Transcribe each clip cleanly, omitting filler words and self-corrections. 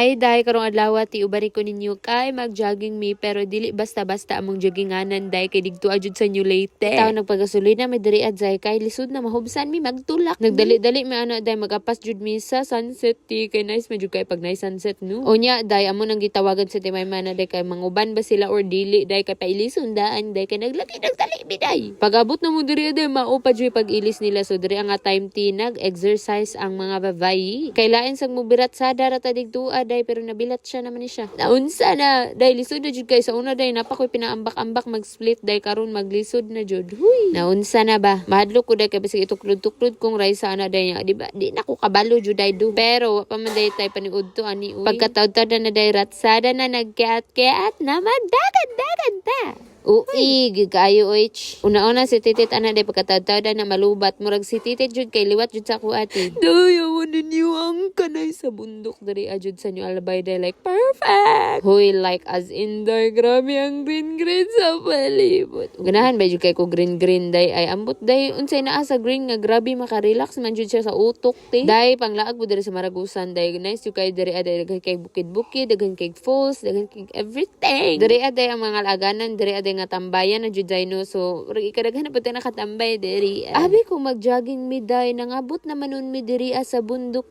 Hi day, karong adlaw ti ubari ko ninyo kay mag-jogging mi pero dili basta-basta among jogginganan day kay digto ajud sa New Leyte. Taw nagpagasuloy na may diri adzay kay lisod na mahubsan mi magtulak. Nagdali-dali mi ana day magapas jud mi sa sunset ti kay nice medyo kay pag nice sunset no. Unya day amo nang gitawagan sa timay mana day kay manguban ba sila or dili day kay pailison daan day kay naglaki nagtali mi day. Pag-abot na mo diri day mao pa jud pag-ilis nila so diri nga time ti nag-exercise ang mga babayi. Kay lain sang mubirat sa darata digto day pero nabilat siya naman ni siya. Naunsa na day lisod na jud kay sa una day napakoy pinaambak-ambak mag-split day karon maglisod na jud. Huy. Naunsa na ba? Mahadlok ko day kay bisig ituklod-tuklod kong raysa ana day di ba? Di na ko kabalo jud day do. Pero wa pa man day tay paniud to ani uy. Pagkataud-taud na day ratsada na nagkeat-keat na magdagan-dagan ta. Ui, gigayo oich. Una-una si titit ana day pagkataud-taud na malubat murag si titit jud kay liwat jud sa ako ate. Dayawan ninyo ang kanay sa bundok dari ajud sa New Albay day like perfect. Hoy like as in day grabe ang green sa palibot. Ganahan ba jud kay ko green day ay ambot day unsay naa sa green nga grabe makarelax man jud siya sa utok te. Day panglaag mo diri sa Maragusan day nice jud kay diri aday daghan kay bukid-bukid daghan kay falls daghan kay everything. Diri aday ang mga laganan diri aday nga tambayan na jud day no so ikadaghan na pud nakatambay diri. Abi ko mag-jogging mi day nangabot naman nun mi diri sa bundok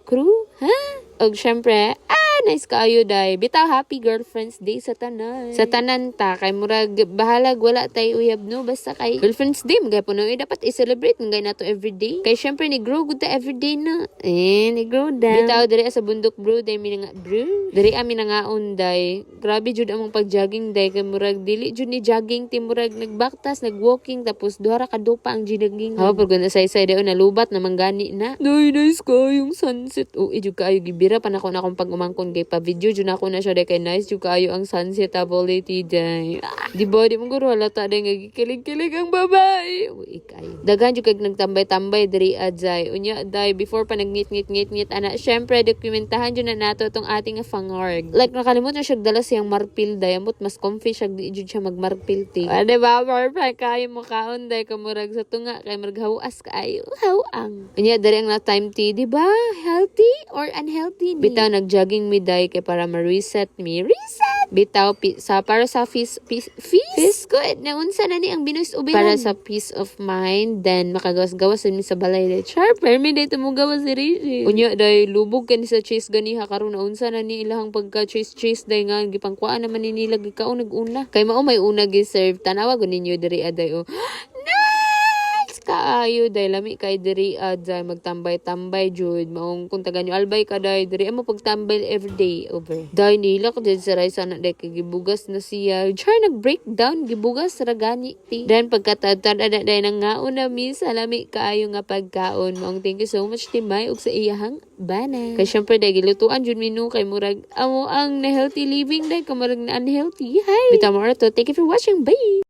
crew ha? Og syempre nice kaayo day. Bitaw happy girlfriends day sa tanan. Sa tanan ta kay murag bahalag wala tay uyab no basta kay girlfriends day magay puno dapat i-celebrate ngay nato everyday. Kay syempre ni grow good ta everyday na. Ni grow da. Bitaw diri sa bundok bro day mi nga bro. Diri ami nangaon day. Grabe jud among pag-jogging day kay murag dili jud ni jogging ti murag nagbaktas nag-walking tapos duha ra ka dupa ang jogging. Hawa pag ganda say day nalubat na manggani na. Day nice kayong sunset. Jud kaayo gibira panako na akong pag-umangkon kay pa video jud ako na siya day kay nice jud kaayo ang sunset ability day. Di ba di mo guro halata day nga gikilig-kilig ang babae. Kayo. Daghan jud kag nagtambay-tambay diri adzay. Unya day before pa nagngit-ngit ana syempre dokumentahan jud na nato tong ating fangarg. Like nakalimutan siya dala siyang marpil day amot mas comfy siya di jud siya magmarpil ti. Di ba perfect kayo mo kaon day kamurag sa tunga kay murag hawas kaayo. Hawang. Unya diri ang na time ti di ba healthy or unhealthy ni? Bitaw nag-jogging mi day kay para ma-reset mi. Reset! Bitaw para sa peace good. Naunsa na ni ang binuis ubihan. Para sa peace of mind. Then makagawas-gawas mi sa balay day. Sharp. Permi day tumugawas si Rishi. Unya day lubog ka ni sa chase ganiha karon naunsa na ni ilahang pagka-chase day nga gipangkuan naman ni nila gikaon nag-una. Kay mao may una gi-serve. Tanawa ko ninyo diri aday kaayo day lami kay diri aday magtambay-tambay jud maong kung taga New Albay ka day diri amo pagtambay everyday over day nila ko dyan sa rice na day kay gibugas na siya char nag-breakdown gibugas ra gani ti then pagkatad ada day nang ngaon na mi sa lami kaayo nga pagkaon maong thank you so much Timay ug sa iyahang bana kay syempre day gilutuan jud menu kay murag amo ang na healthy living day kamurag na unhealthy hi bitaw mo to thank you for watching bye.